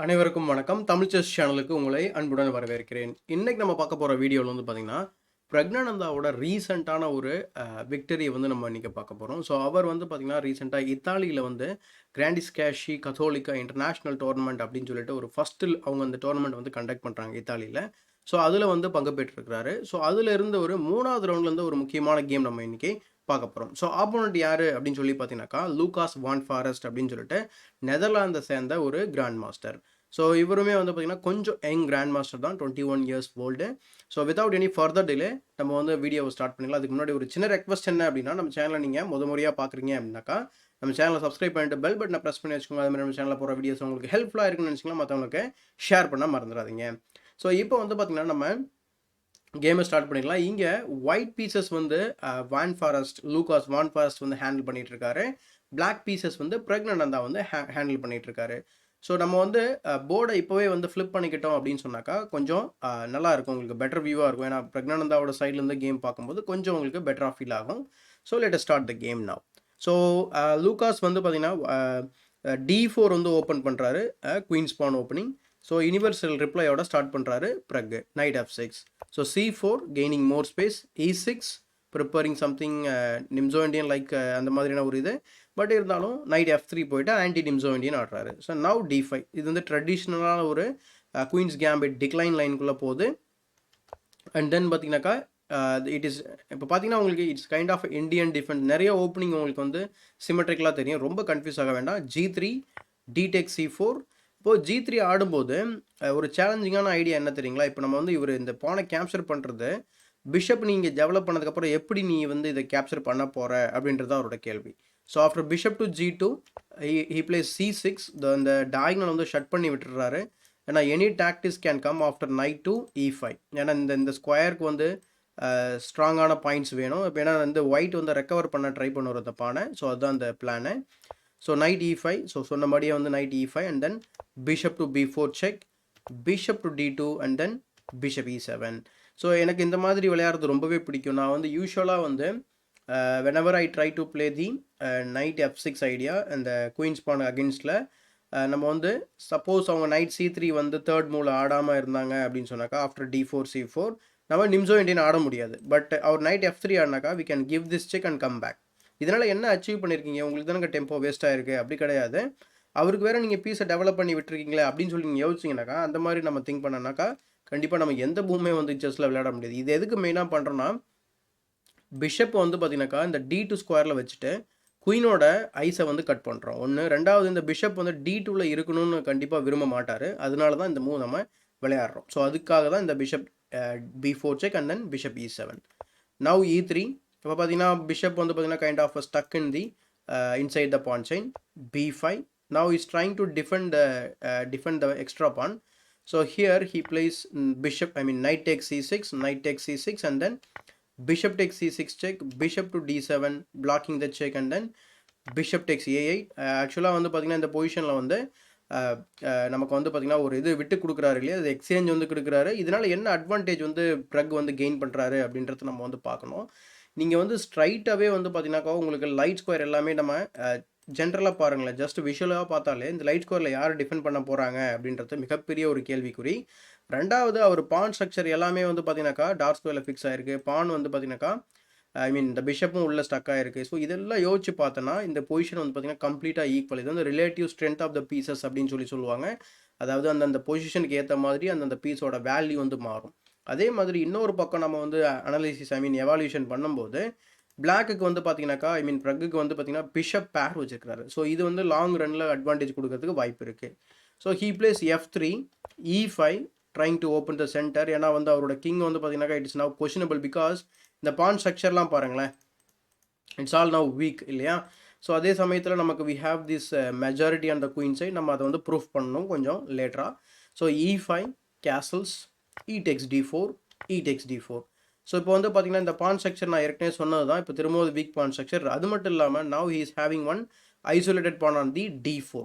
அனைவருக்கும் வணக்கம். தமிழ் செஸ் சேனலுக்கு உங்களை அன்புடன் வரவேற்கிறேன். இன்னைக்கு நம்ம பார்க்க போற வீடியோல வந்து பார்த்தீங்கன்னா, பிரக்ஞானந்தாவோட ரீசென்ட்டான ஒரு விக்டரிய வந்து நம்ம இன்னைக்கு பார்க்க போறோம். ஸோ அவர் வந்து பார்த்தீங்கன்னா, ரீசென்ட்டா இத்தாலியில வந்து கிராண்டிஸ்கேஷி கத்தோலிக்கா இன்டர்நேஷனல் டோர்னமெண்ட் அப்படின்னு சொல்லிட்டு ஒரு அவங்க அந்த டோர்னமெண்ட் வந்து கண்டக்ட் பண்றாங்க இத்தாலியில. ஸோ அதுல வந்து பங்கு பெற்றிருக்கிறாரு. ஸோ அதுல இருந்து ஒரு 3வது ரவுண்ட்ல இருந்து ஒரு முக்கியமான கேம் நம்ம இன்னைக்கு பார்க்க போறோம். ஸோ ஆப்போனன்ட் யாரு அப்படின்னு சொல்லி பார்த்தீங்கன்னாக்கா, லூகாஸ் வான் ஃபாரஸ்ட் அப்படின்னு சொல்லிட்டு நெதர்லாந்த சேர்ந்த ஒரு கிராண்ட் மாஸ்டர். ஸோ இவருமே வந்து பார்த்தீங்கன்னா, கொஞ்சம் யங் கிராண்ட் மாஸ்டர் தான். 21 years old. So without any further delay நம்ம வந்து வீடியோவை ஸ்டார்ட் பண்ணிடலாம். அதுக்கு முன்னாடி ஒரு சின்ன ரெக்வஸ்ட் என்ன அப்படின்னா, நம்ம சேனலை நீங்கள் முறையாக பார்க்குறீங்க அப்படின்னாக்கா, நம்ம சேனலை சப்ஸ்கிரைப் பண்ணிட்டு பெல் பட்டனை ப்ரெஸ் பண்ணி வச்சுக்கோங்க. அது மாதிரி நம்ம சேனலில் போகிற வீடியோஸ் உங்களுக்கு ஹெல்ப்ஃபுல்லாக இருக்குன்னு நினச்சிங்கன்னா மற்றவங்களுக்கு ஷேர் பண்ண மறந்துடாதீங்க. ஸோ இப்போ வந்து பார்த்தீங்கன்னா, நம்ம கேமை ஸ்டார்ட் பண்ணிக்கலாம். இங்கே ஒயிட் பீசஸ் வந்து லூகாஸ் வான் ஃபாரஸ்ட் வந்து ஹேண்டில் பண்ணிட்டு இருக்காரு. பிளாக் பீசஸ் வந்து பிரக்ஞானந்தா வந்து ஹேண்டில் பண்ணிட்டு இருக்காரு. ஸோ நம்ம வந்து போர்டை இப்போவே வந்து ஃப்ளிப் பண்ணிக்கிட்டோம் அப்படின்னு சொன்னாக்கா கொஞ்சம் நல்லா இருக்கும், உங்களுக்கு பெட்டர் வியூவாக இருக்கும். ஏன்னா பிரக்ஞானந்தாவோட சைட்லேருந்து கேம் பார்க்கும்போது கொஞ்சம் உங்களுக்கு பெட்டராக ஃபீல் ஆகும். So let us start the game now. So Lucas வந்து பார்த்தீங்கன்னா D4 வந்து ஓப்பன் பண்ணுறாரு, queen's pawn opening. So universal ரிப்ளையோட ஸ்டார்ட் பண்ணுறாரு Prag. Knight F6. So C4 gaining more space. E6 preparing something Nimzo Indian like அந்த மாதிரியான ஒரு இது. பட் இருந்தாலும் நைட் F3 போயிட்டு ஆன்டி நிம்சோ இண்டியன் ஆடுறாரு. So now D5. இது வந்து ட்ரெடிஷ்னலான ஒரு குயின்ஸ் கேம்பிட் டிக்ளைன் லைனுக்குள்ளே போகுது. அண்ட் தென் பார்த்தீங்கன்னாக்கா இட் இஸ் இப்போ பார்த்தீங்கன்னா உங்களுக்கு it's kind of Indian defence. நிறைய ஓப்பனிங் உங்களுக்கு வந்து சிமெட்ரிக்கலாக தெரியும், ரொம்ப கன்ஃபியூஸ் ஆக வேண்டாம். G3 D-Take C4. இப்போது G3 ஆடும்போது ஒரு சேலஞ்சிங்கான ஐடியா என்ன தெரியுங்களா? இப்போ நம்ம வந்து இந்த பானை கேப்சர் பண்ணுறது, பிஷப் நீங்கள் டெவலப் பண்ணதுக்கப்புறம் எப்படி நீ வந்து இதை கேப்சர் பண்ண போகிற அப்படின்றது அவரோட கேள்வி. So after bishop to G2 he plays C6. இந்த டயகனல் வந்து ஷட் பண்ணி விட்டுறாரு. ஏன்னா any டாக்டிஸ் can come after night to E5. ஏன்னா இந்த ஸ்கொயருக்கு வந்து ஸ்ட்ராங்கான பாயிண்ட்ஸ் வேணும். இப்போ ஏன்னா வந்து ஒயிட் வந்து ரெக்கவர் பண்ண ட்ரை பண்ணுற அந்த பானை. ஸோ அதுதான் அந்த plan. So night E5. So சொன்னபடியே வந்து night E5 and then bishop to B4 check, bishop to D2 and then bishop E7. So எனக்கு இந்த மாதிரி விளையாடுறது ரொம்பவே பிடிக்கும். நான் வந்து யூஸ்வலாக வந்து whenever I try to play the knight F6 idea அந்த குயின்ஸ் பான் அகென்ஸ்டில், நம்ம வந்து சப்போஸ் அவங்க நைட் C3 வந்து தேர்ட் மூவில் ஆடாமல் இருந்தாங்க அப்படின்னு சொன்னாக்கா ஆஃப்டர் D4 C4 நம்ம நிம்சோ இண்டியன் ஆட முடியாது. பட் அவர் நைட் F3 ஆடினாக்கா we can give this check and come back. இதனால் என்ன அச்சீவ் பண்ணியிருக்கீங்க? உங்களுக்கு தானே டெம்போ வேஸ்ட் ஆகிருக்கு. அப்படி கிடையாது, அவருக்கு வேறு நீங்கள் பீஸை டெவலப் பண்ணி விட்டுருக்கீங்களே அப்படின்னு சொல்லி நீங்கள் யோசிச்சிங்கனாக்கா, அந்த மாதிரி நம்ம திங்க் பண்ணனாக்கா கண்டிப்பாக நம்ம எந்த பூமே வந்து செஸ்ஸில் விளையாட முடியாது. இது எதுக்கு மெயினாக பண்ணுறோன்னா, பிஷப் வந்து பார்த்தீங்கன்னாக்கா இந்த D2 ஸ்கொயரில் வச்சுட்டு குயினோட ஐஸை வந்து கட் பண்ணுறோம் ஒன்று. ரெண்டாவது, இந்த பிஷப் வந்து D2ல இருக்கணும்னு கண்டிப்பாக விரும்ப மாட்டார். அதனால தான் இந்த மூவ் நம்ம விளையாடுறோம். ஸோ அதுக்காக தான் இந்த bishop B4 check and then bishop E7. Now E3. இப்போ பார்த்தீங்கன்னா பிஷப் வந்து பார்த்தீங்கன்னா kind of stuck in the inside the pawn chain. B5. Now he's trying to defend the extra pawn. So here he plays knight takes C6, knight takes C6 and then bishop takes C6 check, bishop to D7 blocking the check and then bishop takes A8. ஆக்சுவலாக வந்து பார்த்தீங்கன்னா இந்த பொசிஷனில் வந்து நமக்கு வந்து பார்த்தீங்கன்னா ஒரு இது விட்டு கொடுக்குறாரு இல்லையா, அது எக்ஸ்சேஞ்ச் வந்து கொடுக்குறாரு. இதனால் என்ன அட்வான்டேஜ் வந்து பிரக் வந்து கெயின் பண்ணுறாரு அப்படின்றத நம்ம வந்து பார்க்கணும். நீங்கள் வந்து ஸ்ட்ரைட்டாகவே வந்து பார்த்தீங்கன்னாக்கா உங்களுக்கு லைட் ஸ்கொயர் எல்லாமே நம்ம ஜென்ரலாக பாருங்களேன், ஜஸ்ட் விஷுவலாக பார்த்தாலே இந்த லைட் ஸ்கொயரில் யார் டிஃபெண்ட் பண்ண போகிறாங்க அப்படின்றது மிகப்பெரிய ஒரு கேள்விக்குறி. ரெண்டாவது, அவர் பான் ஸ்ட்ரக்சர் எல்லாமே வந்து பார்த்தீங்கன்னாக்கா டார்க் ஸ்கொயரில் ஃபிக்ஸ் ஆகிருக்கு. பான் வந்து பார்த்தீங்கன்னாக்கா இந்த பிஷப்பும் உள்ள ஸ்டக் ஆகிருக்கு. ஸோ இதெல்லாம் யோசிச்சு பார்த்தோன்னா இந்த பொசிஷன் வந்து பார்த்தீங்கன்னா கம்ப்ளீட்டாக ஈக்குவல். இது வந்து relative strength of the pieces அப்படின்னு சொல்லுவாங்க. அதாவது அந்தந்த பொசிஷனுக்கு ஏற்ற மாதிரி அந்தந்த பீஸோட வேல்யூ வந்து மாறும். அதே மாதிரி இன்னொரு பக்கம் நம்ம வந்து அனலைசிஸ் எவால்யூஷன் பண்ணும்போது பிளாக்குக்கு வந்து பார்த்தீங்கன்னாக்கா பிரக்குக்கு வந்து பார்த்தீங்கன்னா பிஷப் பேர் வச்சிருக்காரு. ஸோ இது வந்து லாங் ரன்னில் அட்வான்டேஜ் கொடுக்கறதுக்கு வாய்ப்பு இருக்குது. So he plays F3 E5 trying to open the centre. ஏன்னா வந்து அவரோட கிங் வந்து பார்த்தீங்கன்னாக்கா இட்ஸ் நவ் கொஷனபிள் பிகாஸ் இந்த பான் ஸ்ட்ரக்சர்லாம் பாருங்களேன், இட்ஸ் ஆல் நவ் வீக் இல்லையா. ஸோ அதே சமயத்தில் நமக்கு we have this majority on the queen side. நம்ம அதை வந்து ப்ரூஃப் பண்ணணும் கொஞ்சம் லேட்டராக. So E5 castles, E takes D4, E takes D4. So இப்போ வந்து பார்த்தீங்கன்னா இந்த பான் ஸ்ட்ரக்சர் நான் ஏற்கனவே சொன்னது தான். இப்போ திரும்பவும் வீக் பான் ஸ்ட்ரக்சர். அது மட்டும் இல்லாமல் now he is having one isolated pawn on the D4.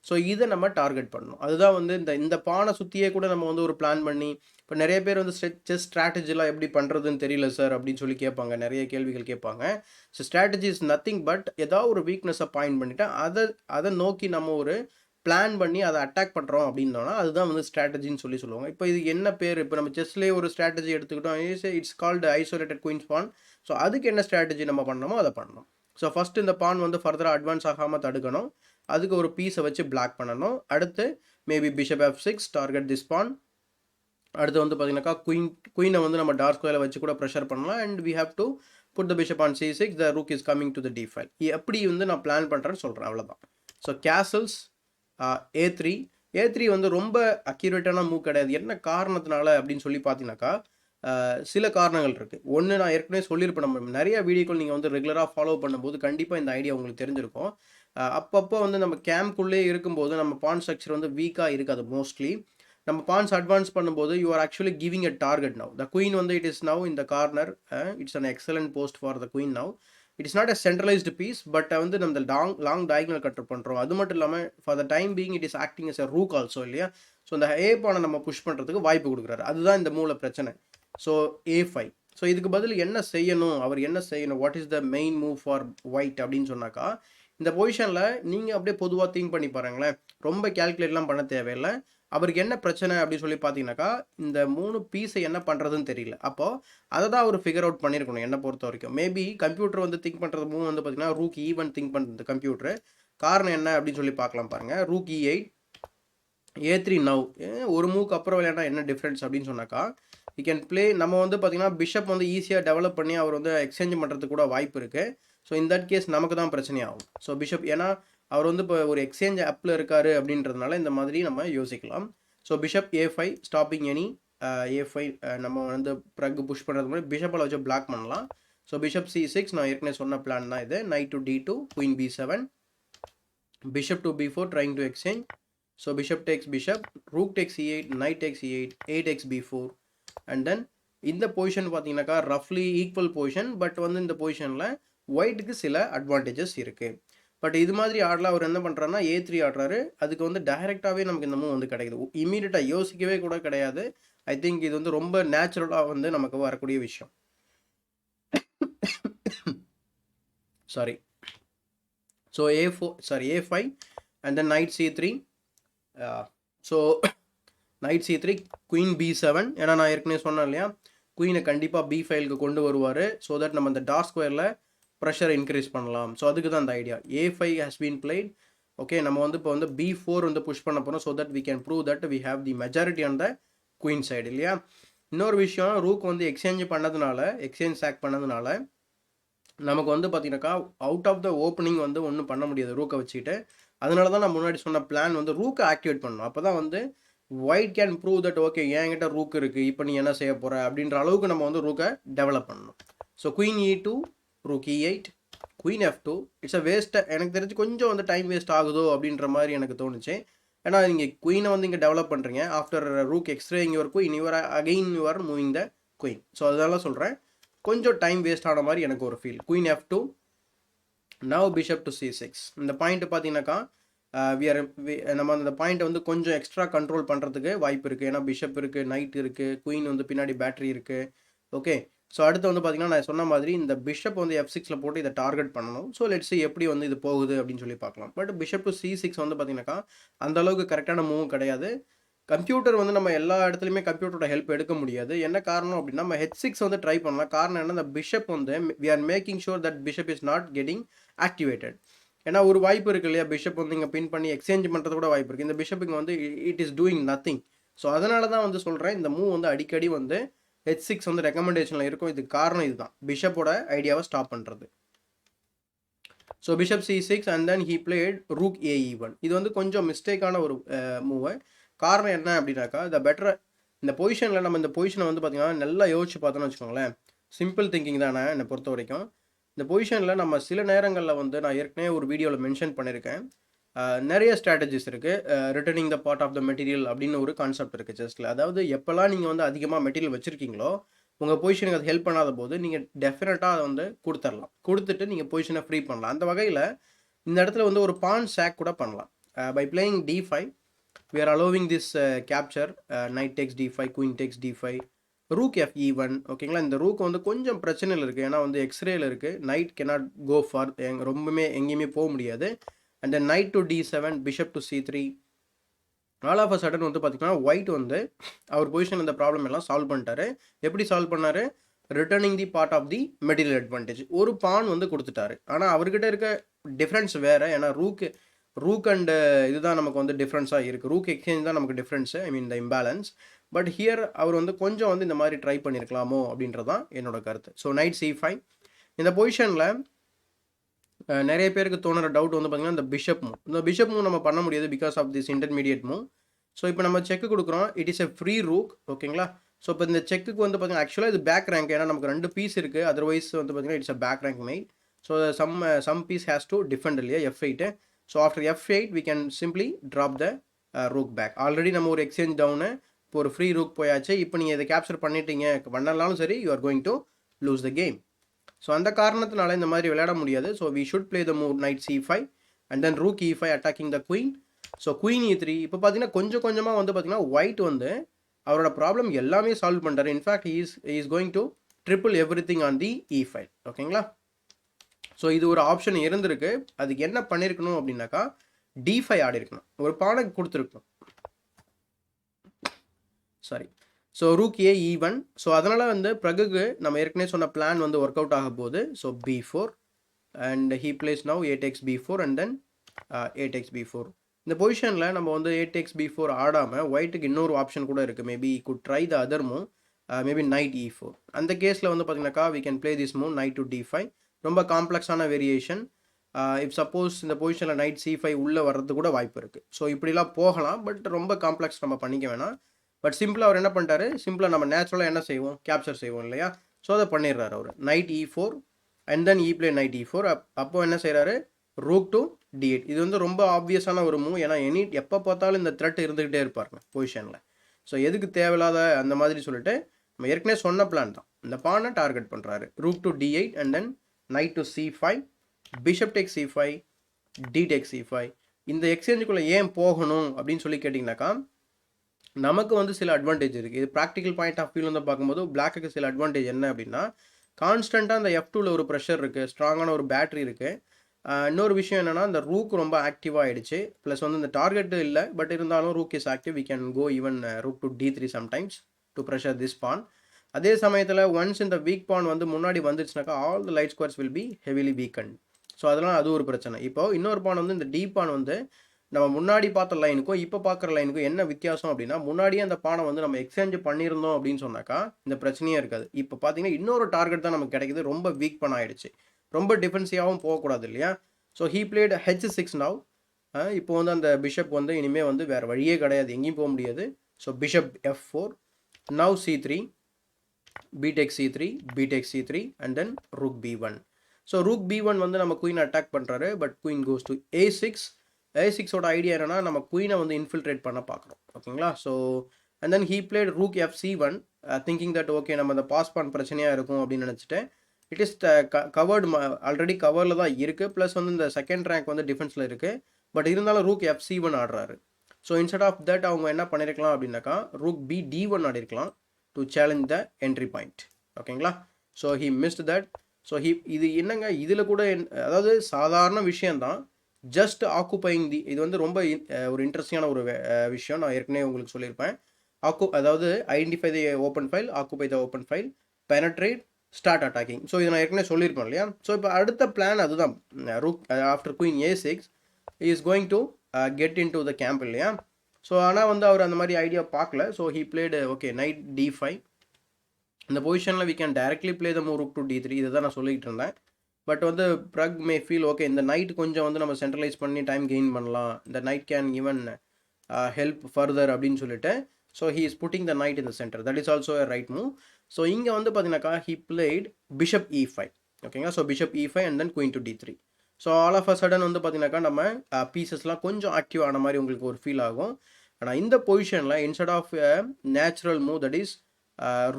So இதை நம்ம டார்கெட் பண்ணணும். அதுதான் வந்து இந்த பானை சுற்றியே கூட நம்ம வந்து ஒரு பிளான் பண்ணி, இப்போ நிறைய பேர் வந்து செஸ் ஸ்ட்ராட்டஜிலாம் எப்படி பண்ணுறதுன்னு தெரியல சார் அப்படின்னு சொல்லி கேட்பாங்க, நிறைய கேள்விகள் கேட்பாங்க. So strategy is nothing but ஏதாவது ஒரு வீக்னஸை பாயிண்ட் பண்ணிவிட்டு அதை நோக்கி நம்ம ஒரு பிளான் பண்ணி அதை அட்டாக் பண்ணுறோம் அப்படின்னோன்னா அதுதான் வந்து ஸ்ட்ராட்டஜின்னு சொல்லுவாங்க. இப்போ இது என்ன பேர், இப்போ நம்ம செஸ்லேயே ஒரு ஸ்ட்ராட்டஜி எடுத்துக்கிட்டோம், it's called isolated queens porn. So அதுக்கு என்ன ஸ்ட்ராட்டஜி நம்ம பண்ணணுமோ அதை பண்ணணும். ஸோ ஃபஸ்ட்டு இந்த பான் வந்து ஃபர்தராக அட்வான்ஸ் ஆகாமல் தடுக்கணும், அதுக்கு ஒரு பீஸை வச்சு பிளாக் பண்ணணும். அடுத்து maybe bishop F6 target this pawn. அடுத்து வந்து பார்த்தீங்கன்னாக்கா குயினை வந்து நம்ம டார்க் ஸ்கொயரில் வச்சு கூட ப்ரெஷர் பண்ணலாம். And we have to put the bishop on C6, the rook is coming to the D5. எப்படி வந்து நான் பிளான் பண்ணுறேன்னு சொல்கிறேன், அவ்வளோதான். So castles A3. A3 வந்து ரொம்ப அக்யூரேட்டான மூவ் கிடையாது. என்ன காரணத்தினால அப்படின்னு சொல்லி பார்த்தீங்கன்னாக்கா சில காரணங்கள் இருக்குது. ஒன்று, நான் ஏற்கனவே சொல்லியிருப்பேன், நம்ம நிறைய வீடியோக்கள் நீங்கள் வந்து ரெகுலராக ஃபாலோ பண்ணும்போது கண்டிப்பாக இந்த ஐடியா உங்களுக்கு தெரிஞ்சிருக்கும். அப்பப்போ வந்து நம்ம கேம்ப்குள்ளே இருக்கும்போது நம்ம பான் ஸ்ட்ரக்சர் வந்து வீக்காக இருக்காது மோஸ்ட்லி. நம்ம பான்ஸ் அட்வான்ஸ் பண்ணும்போது you are actually giving a target now. The queen வந்து it is now in the corner. It's an excellent post for the queen now. It is not a centralised piece, but வந்து நம்ம long diagonal cut பண்ணுறோம். அது மட்டும் இல்லாமல் for the time being it is acting as a rook also, இல்லையா? So இந்த A பானை நம்ம புஷ் பண்ணுறதுக்கு வாய்ப்பு கொடுக்குறாரு. அதுதான் இந்த மூல பிரச்சனை. So A5. ஸோ இதுக்கு பதில் என்ன செய்யணும், அவர் என்ன செய்யணும், what is the main move for white அப்படின்னு சொன்னாக்கா, இந்த பொசிஷனில் நீங்கள் அப்படியே பொதுவாக திங்க் பண்ணி பாருங்களேன், ரொம்ப கேல்குலேட்லாம் பண்ண தேவையில்லை. அவருக்கு என்ன பிரச்சனை அப்படின்னு சொல்லி பார்த்தீங்கன்னாக்கா, இந்த 3 பீஸை என்ன பண்ணுறதுன்னு தெரியல. அப்போது அதை தான் அவர் ஃபிகர் அவுட் பண்ணியிருக்கணும் என்னை பொறுத்த வரைக்கும். மேபி கம்ப்யூட்டர் வந்து திங்க் பண்ணுறது மூவ் வந்து பார்த்தீங்கன்னா ரூக் E1 திங்க் பண்ணுறது கம்ப்யூட்டரு. காரணம் என்ன அப்படின்னு சொல்லி பார்க்கலாம் பாருங்கள். Rook E8, A3 now. ஒரு மூவ்க்கு அப்புறம் விளையாண்டா என்ன டிஃப்ரென்ஸ் அப்படின்னு சொன்னாக்கா, யூ கேன் ப்ளே. நம்ம வந்து பார்த்தீங்கன்னா பிஷப் வந்து ஈஸியாக டெவலப் பண்ணி அவர் வந்து எக்ஸ்சேஞ்ச் பண்ணுறதுக்கு கூட வாய்ப்பு இருக்குது. ஸோ இன் தட் கேஸ் நமக்கு தான் பிரச்சனையாகும். ஸோ பிஷப், ஏன்னா அவர் வந்து இப்போ ஒரு எக்ஸ்சேஞ்ச் அப்பில் இருக்காரு அப்படின்றதுனால இந்த மாதிரி நம்ம யோசிக்கலாம். So bishop A5 stopping any A5. நம்ம வந்து ப்ரக் புஷ் பண்ணுறது மாதிரி பிஷப்பில் வச்சு பிளாக் பண்ணலாம். ஸோ பிஷப் C6 நான் ஏற்கனவே சொன்ன பிளான் தான் இது. Knight to D2, queen B7, bishop to B4 trying to exchange. So bishop takes bishop, rook takes E8, knight takes E8, 8x B4. And then இந்த பொசிஷன் பார்த்தீங்கன்னாக்கா ரஃப்லி equal position. But வந்து இந்த பொசிஷனில் ஒயிட்டுக்கு சில அட்வான்டேஜஸ் இருக்குது. But இது மாதிரி ஆடலாம். அவர் என்ன பண்ணுறாருன்னா A3 ஆடுறாரு. அதுக்கு வந்து டைரெக்டாகவே நமக்கு இந்த மூவ் வந்து கிடைக்குது. இமீடியட்டாக யோசிக்கவே கூட கிடையாது. ஐ திங்க் இது வந்து ரொம்ப நேச்சுரலாக வந்து நமக்கு வரக்கூடிய விஷயம். Sorry. So A5 and then night C3. So night C3, queen B7. ஏன்னா நான் ஏற்கனவே சொன்னேன் இல்லையா, குயினை கண்டிப்பாக B5க்கு கொண்டு வருவார். ஸோ தட் நம்ம இந்த டார்க் ஸ்கொயரில் ப்ரெஷர் இன்க்ரீஸ் பண்ணலாம். ஸோ அதுக்கு தான் அந்த idea. A5 has been played. Okay, நம்ம வந்து இப்போ வந்து B4 வந்து புஷ் பண்ண போகிறோம். So that we can prove that we have the majority on the queen side, இல்லையா? இன்னொரு விஷயம், ரூக் வந்து எக்ஸ்சேஞ்ச் சாக் பண்ணதுனால நமக்கு வந்து பார்த்தீங்கன்னாக்கா அவுட் ஆஃப் த ஓப்பனிங் வந்து ஒன்றும் பண்ண முடியாது ரூக்கை வச்சுக்கிட்டு. அதனால தான் நான் முன்னாடி சொன்ன பிளான் வந்து ரூக்கை ஆக்டிவேட் பண்ணணும். அப்போ தான் வந்து white can prove that okay என்கிட்ட ரூக் இருக்குது, இப்போ நீ என்ன செய்ய போகிற அப்படின்ற அளவுக்கு நம்ம வந்து ரூக்கை டெவலப் பண்ணணும். So queen E2, rook E8, queen F2. It's a waste. எனக்கு தெரிஞ்சு கொஞ்சம் வந்து டைம் வேஸ்ட் ஆகுதோ அப்படின்ற மாதிரி எனக்கு தோணுச்சு. ஏன்னா நீங்கள் குயினை வந்து இங்கே டெவலப் பண்ணுறீங்க. After rook x-raying your queen you are moving the queen. So அதனால சொல்கிறேன், கொஞ்சம் டைம் வேஸ்ட் ஆன மாதிரி எனக்கு ஒரு feel. Queen F2, now bishop to C6. இந்த பாயிண்ட்டு பார்த்தீங்கன்னாக்கா நம்ம அந்த பாயிண்ட்டை வந்து கொஞ்சம் எக்ஸ்ட்ரா கண்ட்ரோல் பண்ணுறதுக்கு வாய்ப்பு இருக்குது. ஏன்னா பிஷப் இருக்குது, நைட் இருக்குது, குயின் வந்து பின்னாடி பேட்டரி இருக்குது. ஓகே, ஸோ அடுத்து வந்து பார்த்தீங்கன்னா நான் சொன்ன மாதிரி இந்த பிஷப் வந்து F6ல் போட்டு இதை டார்கெட் பண்ணணும். ஸோ லெட்ஸ் see எப்படி வந்து இது போகுது அப்படின்னு சொல்லி பார்க்கலாம். பட் பிஷப் டு C6 வந்து பார்த்தீங்கன்னாக்கா அந்த அளவுக்கு கரெக்டான மூவும் கிடையாது. கம்ப்யூட்டர் வந்து நம்ம எல்லா இடத்துலையுமே கம்ப்யூட்டரோட ஹெல்ப் எடுக்க முடியாது. என்ன காரணம் அப்படின்னா நம்ம H6 வந்து ட்ரை பண்ணலாம். காரணம் என்ன, இந்த பிஷப் வந்து we are making sure that bishop is not getting activated. ஏன்னா ஒரு வாய்ப்பு இருக்குது இல்லையா, பிஷப் வந்து இங்கே பின் பண்ணி எக்ஸ்சேஞ்ச் பண்ணுறது கூட வாய்ப்பு இருக்குது. இந்த பிஷப்புக்கு வந்து it is doing nothing. So அதனால தான் வந்து சொல்கிறேன், இந்த மூவ் வந்து அடிக்கடி வந்து H6 வந்து ரெக்கமெண்டேஷனில் இருக்கும். இதுக்கு காரணம் இதுதான், பிஷப்போட ஐடியாவை ஸ்டாப் பண்ணுறது. So bishop C6 and then he played rook AE1. இது வந்து கொஞ்சம் மிஸ்டேக்கான ஒரு மூவு. காரணம் என்ன அப்படின்னாக்கா, இந்த பொசிஷனில் நம்ம இந்த பொசிஷனை வந்து பார்த்திங்கன்னா நல்லா யோசிச்சு பார்த்தோன்னு வச்சுக்கோங்களேன். சிம்பிள் திங்கிங் தானே என்னை பொறுத்த வரைக்கும். இந்த பொசிஷனில் நம்ம சில நேரங்களில் வந்து நான் ஏற்கனவே ஒரு வீடியோவில் மென்ஷன் பண்ணியிருக்கேன், நிறைய ஸ்ட்ராட்டஜிஸ் இருக்குது. Returning the part of the material அப்படின்னு ஒரு கான்செப்ட் இருக்குது செஸ்ஸில். அதாவது எப்போல்லாம் நீங்கள் வந்து அதிகமாக மெட்டீரியல் வச்சுருக்கீங்களோ உங்கள் பொசிஷனுக்கு அது ஹெல்ப் பண்ணாத போது நீங்கள் டெஃபினட்டாக அதை வந்து கொடுத்துட்டு நீங்கள் பொசிஷனை ஃப்ரீ பண்ணலாம். அந்த வகையில் இந்த இடத்துல வந்து ஒரு பான் சாக் கூட பண்ணலாம். By playing D5 we are allowing this capture. Knight takes D5, queen takes D5, rook F1. ஓகேங்களா, இந்த ரூக் வந்து கொஞ்சம் பிரச்சனையில் இருக்குது. ஏன்னா வந்து எக்ஸ்ரேல இருக்குது. நைட் cannot go far, ரொம்பவுமே எங்கேயுமே போக முடியாது. And then knight to D7, bishop to C3, all of a sudden வந்து பார்த்தீங்கன்னா ஒயிட் வந்து அவர் பொசிஷன் இந்த ப்ராப்ளம் எல்லாம் சால்வ் பண்ணிட்டாரு. எப்படி சால்வ் பண்ணாரு? Returning the part of the material advantage. ஒரு பான் வந்து கொடுத்துட்டாரு. ஆனால் அவர்கிட்ட இருக்க டிஃப்ரென்ஸ் வேறு. ஏன்னா ரூக் அண்ட் இதுதான் நமக்கு வந்து டிஃப்ரென்ஸாக இருக்குது. ரூக் எக்ஸ்சேஞ்ச் தான் நமக்கு difference, I mean the imbalance. But here அவர் வந்து கொஞ்சம் வந்து இந்த மாதிரி ட்ரை பண்ணியிருக்கலாமோ அப்படின்றது தான் என்னோட கருத்து. ஸோ நைட் C5 இந்த பொசிஷனில் நிறைய பேருக்கு தோணுற டவுட் வந்து பார்த்தீங்கன்னா இந்த பிஷப் மூவ் நம்ம பண்ண முடியாது because of this intermediate move. So இப்போ நம்ம செக்கு கொடுக்குறோம். It is a free rook. ஓகேங்களா? ஸோ இப்போ இந்த செக்குக்கு வந்து பார்த்தீங்கன்னா ஆக்சுவலாக இது பேக் ரேங்க். ஏன்னா நமக்கு 2 பீஸ் இருக்குது. அதர்வைஸ் வந்து பார்த்தீங்கன்னா it's a back rank mate. So some piece has to defend இல்லையா F8. So after F8 we can simply drop the rook back. Already நம்ம ஒரு எக்ஸ்சேஞ்ச் டவுனு, இப்போ ஒரு ஃப்ரீ ரூக் போயாச்சு. இப்போ நீங்கள் இதை கேப்சர் பண்ணிட்டீங்க, பண்ணலாலும் சரி, you are going to lose the game. So அந்த காரணத்தினால இந்த மாதிரி விளையாட முடியாது. So we should play the move knight C5 and then rook E5 attacking the queen. So queen E3. இப்போ பார்த்தீங்கன்னா கொஞ்சம் கொஞ்சமாக வந்து பார்த்தீங்கன்னா ஒயிட் வந்து அவரோட ப்ராப்ளம் எல்லாமே சால்வ் பண்ணுறாரு. In fact is going to triple every thing on the E5. ஓகேங்களா? ஸோ இது ஒரு ஆப்ஷன் இருந்திருக்கு. அதுக்கு என்ன பண்ணியிருக்கணும் அப்படின்னாக்கா D5 ஆடி இருக்கணும். ஒரு பானை கொடுத்துருக்கணும். Sorry. So rook E1. So அதனால் வந்து பிரகுக்கு நம்ம ஏற்கனவே சொன்ன பிளான் வந்து ஒர்க் அவுட் ஆக போகுது. So B4 and he plays now 8x B4 and then 8x B4. இந்த பொசிஷனில் நம்ம வந்து 8x B4 ஆடாமல் ஒயிட்டுக்கு இன்னொரு ஆப்ஷன் கூட இருக்குது. Maybe could try the other move, maybe knight E4. அந்த கேஸில் வந்து பார்த்தீங்கன்னாக்கா we can play this move knight to D5. ரொம்ப காம்ப்ளெக்ஸான வேரியேஷன். இப் சப்போஸ் இந்த பொசிஷனில் நைட் C5 உள்ளே வர்றது கூட வாய்ப்பு இருக்குது. ஸோ இப்படிலாம் போகலாம். பட் ரொம்ப காம்ப்ளெக்ஸ் நம்ம பண்ணிக்க வேணாம். பட் சிம்பிளாக அவர் என்ன பண்ணிட்டாரு? சிம்பிளாக நம்ம நேச்சுரலாக என்ன செய்வோம்? கேப்சர் செய்வோம் இல்லையா? ஸோ அதை பண்ணிடுறாரு அவர். Knight E4 and then play knight E4. அப்போ என்ன செய்கிறாரு? Rook to D8. இது வந்து ரொம்ப ஆப்வியஸான ஒரு மூவ். ஏன்னா எப்போ பார்த்தாலும் இந்த த்ரெட் இருந்துக்கிட்டே இருப்பாருங்க பொசிஷனில். ஸோ எதுக்கு தேவையில்லாத அந்த மாதிரி சொல்லிட்டு நம்ம ஏற்கனவே சொன்ன பிளான் தான். இந்த பானை டார்கெட் பண்ணுறாரு. Rook to D8 and then night to C5, bishop take C5, D take C5. இந்த எக்ஸ்சேஞ்சுக்குள்ளே ஏன் போகணும் அப்படின்னு சொல்லி கேட்டிங்கனாக்கா நமக்கு வந்து சில அட்வான்டேஜ் இருக்குது. இது ப்ராக்டிக்கல் பாயிண்ட் ஆஃப் வியூவில் வந்து பார்க்கும்போது பிளாக்குக்கு சில அட்வான்டேஜ் என்ன அப்படின்னா கான்ஸ்டண்ட்டாக அந்த F2ல ஒரு ப்ரெஷர் இருக்குது, ஸ்ட்ராங்கான ஒரு பேட்டரி இருக்குது. இன்னொரு விஷயம் என்னென்னா இந்த ரூக் ரொம்ப ஆக்டிவாக ஆகிடுச்சு. ப்ளஸ் வந்து இந்த டார்கெட்டு இல்லை, பட் இருந்தாலும் rook is active. We can go even rook to D3 sometimes to pressure this pawn. அதே சமயத்தில் ஒன்ஸ் இந்த வீக் பான் வந்து முன்னாடி வந்துச்சுனாக்கா all the light squares will be heavily weakened. So அதெல்லாம் அது ஒரு பிரச்சனை. இப்போது இன்னொரு பான் வந்து இந்த D பான் வந்து நம்ம முன்னாடி பார்த்த லைனுக்கும் இப்போ பார்க்குற லைனுக்கும் என்ன வித்தியாசம் அப்படின்னா முன்னாடியே அந்த பானை வந்து நம்ம எக்ஸ்சேஞ்ச் பண்ணியிருந்தோம் அப்படின்னு சொன்னாக்கா இந்த பிரச்சனையே இருக்காது. இப்போ பார்த்தீங்கன்னா இன்னொரு டார்கெட் தான் நமக்கு கிடைக்குது. ரொம்ப வீக் பண்ண ஆயிடுச்சு. ரொம்ப டிஃபென்சிவாகவும் போகக்கூடாது இல்லையா? So he plate H6 now. இப்போ வந்து அந்த பிஷப் வந்து இனிமேல் வந்து வேறு வழியே கிடையாது, எங்கேயும் போக முடியாது. So bishop F4 now C3, B take C3, B take C3 and then rook B1. So rook B1 வந்து நம்ம குயின் அட்டாக் பண்ணுறாரு. But queen goes to A6. A6ஓட ஐடியா என்னன்னா நம்ம குயினை வந்து இன்ஃபில்ட்ரேட் பண்ண பார்க்குறோம். ஓகேங்களா? So and then he played rook FC1 thinking that okay நம்ம அந்த பாஸ் பான் பிரச்சனையாக இருக்கும் அப்படின்னு நினச்சிட்டு இட் இஸ் கவர்டு, ஆல்ரெடி கவரில் தான் இருக்குது. ப்ளஸ் வந்து இந்த செகண்ட் ரேங்க் வந்து டிஃபென்ஸில் இருக்குது. பட் இருந்தாலும் ரூக் FC1 ஆடுறாரு. ஸோ இன்ஸ்டெட் ஆஃப் தட் அவங்க என்ன பண்ணியிருக்கலாம் அப்படின்னாக்கா ரூக் D1 ஆடிருக்கலாம் to challenge the entry point. ஓகேங்களா? So he missed that. So இது என்னங்க இதில் கூட அதாவது சாதாரண விஷயந்தான், ஜஸ்ட் ஆக்குப்பைங் இது வந்து ரொம்ப ஒரு இன்ட்ரெஸ்டிங்கான ஒரு விஷயம். நான் ஏற்கனவே உங்களுக்கு சொல்லியிருப்பேன். அதாவது identify the open file, occupy the open file, penetrate, start attacking. So இதை நான் ஏற்கனவே சொல்லியிருப்பேன் இல்லையா? ஸோ இப்போ அடுத்த பிளான் அதுதான். Rook after queen A6 is going to get in to the camp இல்லையா? ஸோ ஆனால் வந்து அவர் அந்த மாதிரி ஐடியா பார்க்கல. So he played okay knight D5. இந்த பொசிஷனில் we can directly play the move rook to D3. இதை தான் நான் சொல்லிகிட்டு இருந்தேன். பட் வந்து ப்ரக் மே ஃபீல் ஓகே இந்த நைட் கொஞ்சம் வந்து நம்ம சென்ட்ரலைஸ் பண்ணி டைம் கெயின் பண்ணலாம், இந்த knight can even help further அப்படின்னு சொல்லிட்டு so he is putting the knight in the centre. That is also a right move. So இங்கே வந்து பார்த்தீங்கன்னாக்கா ஹீ பிளேட் பிஷப் E5. ஓகேங்களா? So bishop E5 and then queen to D3. So all of a sudden வந்து பார்த்தீங்கன்னாக்கா நம்ம பீசஸ்லாம் கொஞ்சம் active ஆன மாதிரி உங்களுக்கு ஒரு ஃபீல் ஆகும். ஆனால் இந்த பொசிஷனில் instead of natural move that is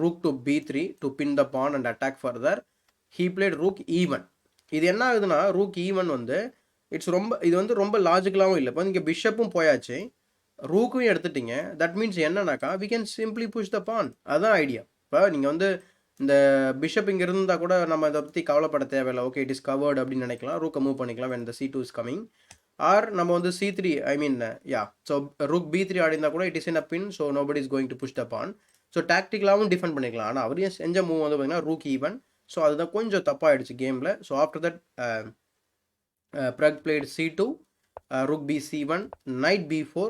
rook to B3 to pin the pawn and attack further, he played rook E1. இது என்ன ஆகுதுன்னா ரூக் E1 வந்து இது வந்து ரொம்ப லாஜிக்கலாகவும் இல்லை. இப்போ இங்கே பிஷப்பும் போயாச்சு, ரூக்கும் எடுத்துட்டீங்க. தட் மீன்ஸ் என்னன்னாக்கா we can simply push the pawn. அதுதான் ஐடியா. இப்போ நீங்கள் வந்து இந்த பிஷப் இங்கே இருந்தால் கூட நம்ம இதை பற்றி கவலைப்பட தேவையில்லை. ஓகே இட் இஸ் கவர்டு அப்படின்னு நினைக்கலாம். ரூக்கை மூவ் பண்ணிக்கலாம் when the C2 is coming. Or நம்ம வந்து C3 ஐ மீன் ஸோ ரூக் B3 ஆடிருந்தா கூட it is in a pin, so nobody is going to push the pawn. So டாக்டிக்கலாகவும் டிஃபெண்ட் பண்ணிக்கலாம். ஆனால் அவரையும் செஞ்ச மூவ் வந்து பார்த்தீங்கன்னா ரூக் ஈவன். ஸோ அதுதான் கொஞ்சம் தப்பாகிடுச்சு கேமில். So after that Prag played C2, rook B C1, knight B4.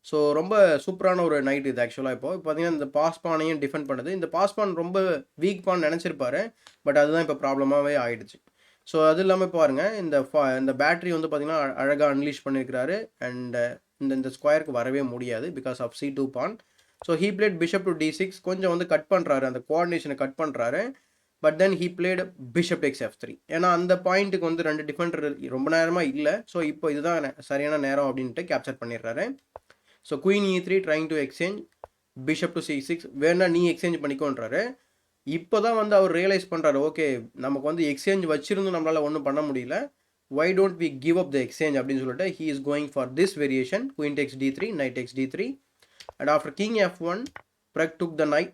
So ரொம்ப சூப்பரான ஒரு நைட் இது ஆக்சுவலாக. இப்போ பார்த்தீங்கன்னா இந்த பாஸ் பானையும் டிஃபெண்ட் பண்ணுது. இந்த பாஸ் பான் ரொம்ப வீக் பான் நினச்சிருப்பாரு, பட் அதுதான் இப்போ ப்ராப்ளமாகவே ஆயிடுச்சு. ஸோ அது இல்லாமல் பாருங்கள், இந்த பேட்டரி வந்து பார்த்தீங்கன்னா அழகாக அன்லீஷ் பண்ணியிருக்கிறாரு. அண்ட் இந்த ஸ்கொயருக்கு வரவே முடியாது because of C2 pawn. So he played bishop to D6. கொஞ்சம் வந்து கட் பண்ணுறாரு, அந்த கோஆர்டினேஷனை கட் பண்ணுறாரு. But then he played bishop takes F3. ஏன்னா அந்த பாயிண்ட்டுக்கு வந்து 2 டிஃபெண்டர் ரொம்ப நேரமாக இல்லை. ஸோ இப்போ இதுதான் சரியான நேரம் அப்படின்ட்டு கேப்சர் பண்ணிடுறாரு. So queen E3 trying to exchange bishop to C6. வேணா நீ எக்ஸ்சேஞ்ச் பண்ணிக்கோன்றாரு. இப்போ தான் வந்து அவர் ரியலைஸ் பண்ணுறாரு, ஓகே நமக்கு வந்து எக்ஸ்சேஞ்ச் வச்சிருந்தும் நம்மளால் ஒன்றும் பண்ண முடியல, why don't we give up the exchange அப்படின்னு சொல்லிட்டு he is going for this variation, queen takes D3, knight takes D3. And after king F1, Prag took the knight,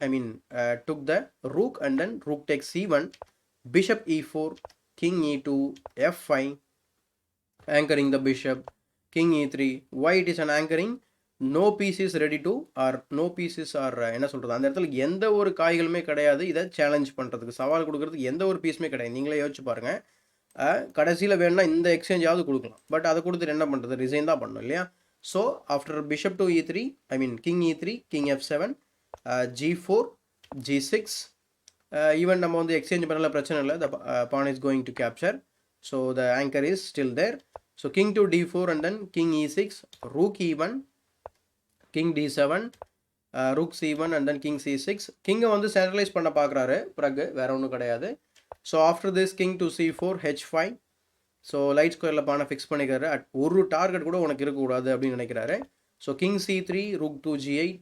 took the rook, and then rook takes C1, bishop E4, king E2, F5, anchoring the bishop, king E3. Why it is an anchoring? No piece is ready to, or no pieces are என்ன சொல்கிறது, அந்த இடத்துல எந்த ஒரு காய்களுமே கிடையாது இதை challenge பண்ணுறதுக்கு, சவால் கொடுக்கறதுக்கு எந்த ஒரு பீஸுமே கிடையாது. நீங்களே யோசிச்சு பாருங்கள். கடைசியில் வேணும்னா இந்த எக்ஸ்சேஞ்சாவது கொடுக்கலாம், பட் அதை கொடுத்துட்டு என்ன பண்ணுறது, ரிசைன் தான் பண்ணணும் இல்லையா. So after bishop to E3, king E3, king F7, G4, G6. Even நம்ம வந்து எக்ஸ்சேஞ்ச் பண்ணல, பிரச்சனை இல்லை, the pawn is going to capture. So the anchor is still there. So king to D4 and then king E6, rook E1, king D7, rook C1 and then king C6. கிங்கை வந்து centralise பண்ண பார்க்குறாரு Prag, வேற ஒன்றும் கிடையாது. So after this king to C4, H5. So light ஸ்கொயரில் பானை fix பண்ணிக்கிறாரு. ஒரு டார்கெட் கூட உனக்கு இருக்கக்கூடாது அப்படின்னு நினைக்கிறாரு. So king C3, rook to G8,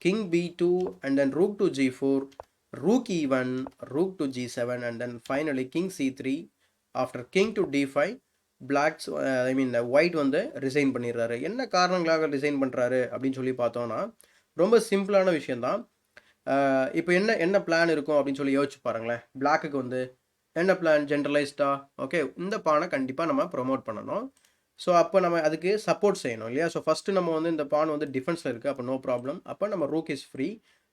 king B2 and then rook to G4, rook E1, rook to G7 and then finally king C3. After king to D5, blacks white வந்து resign பண்ணிடுறாரு. என்ன காரணங்களாக resign பண்ணுறாரு அப்படின்னு சொல்லி பார்த்தோன்னா ரொம்ப சிம்பிளான விஷயந்தான். இப்போ என்ன பிளான் இருக்கும் அப்படின்னு சொல்லி யோசிச்சு பாருங்களேன். பிளாக்குக்கு வந்து என்ன பிளான், ஜென்ரலைஸ்டா, ஓகே இந்த பானை கண்டிப்பாக நம்ம ப்ரொமோட் பண்ணணும். ஸோ அப்போ நம்ம அதுக்கு சப்போர்ட் செய்யணும் இல்லையா. ஸோ ஃபஸ்ட்டு நம்ம வந்து இந்த பான் வந்து டிஃபென்ஸில் இருக்குது, அப்போ நோ ப்ராப்ளம். அப்போ நம்ம ரூக் இஸ் ஃப்ரீ,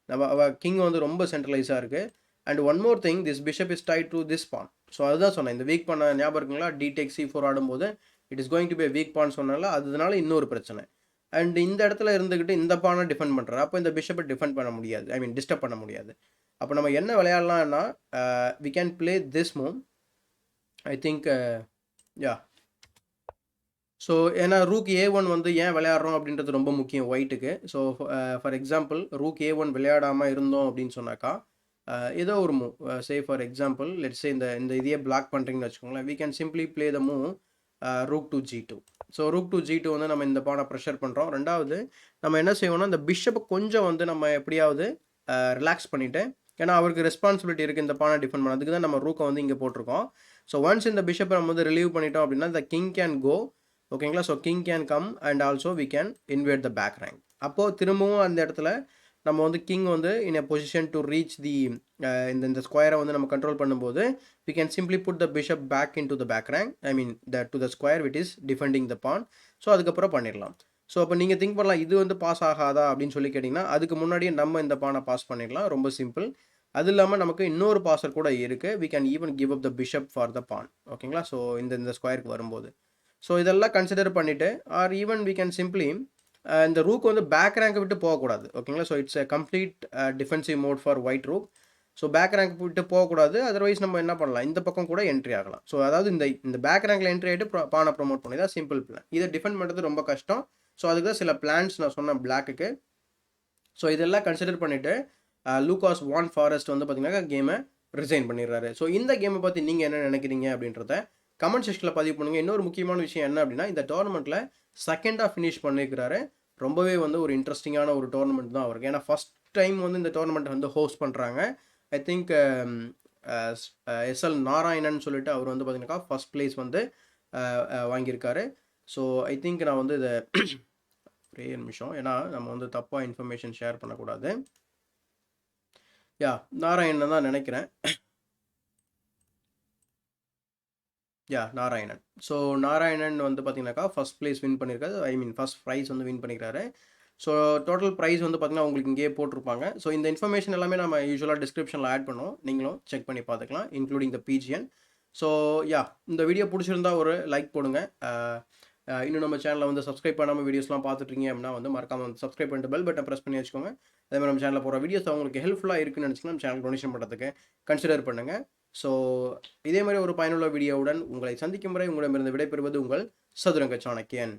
நம்ம கிங் வந்து ரொம்ப சென்ட்ரலைஸாக இருக்குது. And one more thing, this bishop is tied to this pawn. So அதுதான் சொன்னேன், இந்த வீக் பான் ஞாபகம் இருக்குங்களா, D takes C4 ஆடும்போது it is going to be weak pawn சொன்னால அதனால இன்னொரு பிரச்சனை. அண்ட் இந்த இடத்துல இருந்துக்கிட்டு இந்த பானை டிஃபெண்ட் பண்ணுறாரு, அப்போ இந்த பிஷப்பை டிஃபெண்ட் பண்ண முடியாது, டிஸ்டர்ப் பண்ண முடியாது. அப்போ நம்ம என்ன விளையாடலாம்னா, we can play this move I think. So ஏன்னா ரூக் A1 வந்து ஏன் விளையாடுறோம் அப்படின்றது ரொம்ப முக்கியம் ஒயிட்டுக்கு. So for example rook A1 விளையாடாமல் இருந்தோம் அப்படின்னு சொன்னாக்கா, ஏதோ ஒரு move, say for example let's say இந்த இதையே பிளாக் பண்ணுறீங்கன்னு வச்சுக்கோங்களேன், we can simply play the move rook to G2. So rook to G2 வந்து நம்ம இந்த பானை ப்ரெஷர் பண்ணுறோம். ரெண்டாவது நம்ம என்ன செய்வோம்னா, இந்த பிஷப்பை கொஞ்சம் வந்து நம்ம எப்படியாவது ரிலாக்ஸ் பண்ணிவிட்டு, ஏன்னா அவருக்கு ரெஸ்பான்சிபிலிட்டி இருக்குது இந்த பானை டிஃபெண்ட் பண்ண, அதுக்கு தான் நம்ம ரூக்கை வந்து இங்கே போட்டிருக்கோம். ஸோ ஒன்ஸ் இந்த பிஷப்பை நம்ம வந்து ரிலீவ் பண்ணிட்டோம் அப்படின்னா the king can go, ஓகேங்களா. So king can come and also we can invade the back rank. அப்போது திரும்பவும் அந்த இடத்துல நம்ம வந்து கிங் வந்து in a position to reach the இந்த ஸ்கொயரை வந்து நம்ம கண்ட்ரோல் பண்ணும்போது we can simply put the bishop back in to the back rank, to the square which is defending the pawn. So அதுக்கப்புறம் பண்ணிடலாம். ஸோ அப்போ நீங்கள் திங்க் பண்ணலாம், இது வந்து பாஸ் ஆகாதா அப்படின்னு சொல்லி கேட்டிங்கன்னா, அதுக்கு முன்னாடியே நம்ம இந்த பானை பாஸ் பண்ணிடலாம், ரொம்ப சிம்பிள். அது இல்லாமல் நமக்கு இன்னொரு பாசர் கூட இருக்குது, we can even give up the bishop for the pawn, ஓகேங்களா. ஸோ இந்த ஸ்கொயருக்கு வரும்போது ஸோ இதெல்லாம் கன்சிடர் பண்ணிவிட்டு, or even we can simply இந்த ரூக் வந்து பேக் ரேங்கை விட்டு போகக்கூடாது, ஓகேங்களா. So it's a complete defensive mode for white rook. So back rank விட்டு போகக்கூடாது, அதர்வைஸ் நம்ம என்ன பண்ணலாம், இந்த பக்கம் கூட என்ட்ரி ஆகலாம். ஸோ அதாவது இந்த பேக் ரேங்கில் என்ட்ரி ஆகிட்டு பானை ப்ரொமோட் பண்ணி தான் சிம்பிள் பிளான். இதை டிஃபெண்ட் பண்ணுறது ரொம்ப கஷ்டம். ஸோ அதுக்கு தான் சில பிளான்ஸ் நான் சொன்னேன் பிளாக்குக்கு. ஸோ இதெல்லாம் கன்சிடர் பண்ணிவிட்டு லூகாஸ் வான் ஃபாரஸ்ட் வந்து பார்த்திங்கன்னா கேமை ரிசைன் பண்ணிடுறாரு. ஸோ இந்த கேமை பற்றி நீங்கள் என்ன நினைக்கிறீங்க அப்படின்றத கமெண்ட் செக்ஷனில் பதிவு பண்ணுங்கள். இன்னொரு முக்கியமான விஷயம் என்ன அப்படின்னா, இந்த டோர்னமெண்ட்டில் செகண்டாக ஃபினிஷ் பண்ணியிருக்கிறாரு. ரொம்பவே வந்து ஒரு இன்ட்ரெஸ்டிங்கான ஒரு டோர்னமெண்ட் தான் அவருக்கு. ஏன்னா ஃபஸ்ட் டைம் வந்து இந்த டோர்னமெண்ட் வந்து ஹோஸ்ட் பண்ணுறாங்க. ஐ திங்க் SL நாராயணன் சொல்லிட்டு அவர் வந்து பார்த்தீங்கன்னா ஃபஸ்ட் பிளேஸ் வந்து வாங்கியிருக்காரு. ஸோ ஐ திங்க் நான் வந்து இதை ஒரே நிமிஷம், ஏன்னா நம்ம வந்து தப்பாக இன்ஃபர்மேஷன் ஷேர் பண்ணக்கூடாது. நாராயணன் தான் நினைக்கிறேன். நாராயணன். ஸோ நாராயணன் வந்து பார்த்தீங்கன்னாக்கா, ஃபர்ஸ்ட் பிளேஸ் வின் பண்ணியிருக்காரு. ஐ மீன் ஃபர்ஸ்ட் ப்ரைஸ் வந்து வின் பண்ணியிருக்காரு. ஸோ டோட்டல் ப்ரைஸ் வந்து பார்த்தீங்கன்னா, உங்களுக்கு இங்கேயே போட்டிருப்பாங்க. ஸோ இந்த இன்ஃபர்மேஷன் எல்லாமே நம்ம யூசுவலா டிஸ்கிரிப்ஷன்ல ஆட் பண்ணுவோம். நீங்களும் செக் பண்ணி பார்த்துக்கலாம். Including the PGN. ஸோ இந்த வீடியோ புடிச்சிருந்தா ஒரு லைக் போடுங்க. அ இன்னும் நம்ம சேனலை வந்து சப்ஸ்கிரைப் பண்ணாம வீடியோஸ்லாம் பார்த்துட்ருக்கீங்க அப்படின்னா வந்து மறக்காம வந்து சப்ஸ்கிரைப் பண்ணிட்டு பெல் பட்டன் ப்ரெஸ் பண்ணி வச்சுக்கோங்க. அதே மாதிரி நம்ம சேனலில் போகிற வீடியோஸ் உங்களுக்கு ஹெல்ப்ஃபுல்லாக இருக்குன்னு நினச்சிங்கன்னா நம்ம சேனல் டொனேஷன் பண்ணுறதுக்கு கன்சிடர் பண்ணுங்கள். ஸோ இதே மாதிரி ஒரு பயனுள்ள வீடியோவுடன் உங்களை சந்திக்கும் வரை உங்களிடமிருந்து விடைபெறுவது உங்கள் சதுரங்க சாணக்கியன்.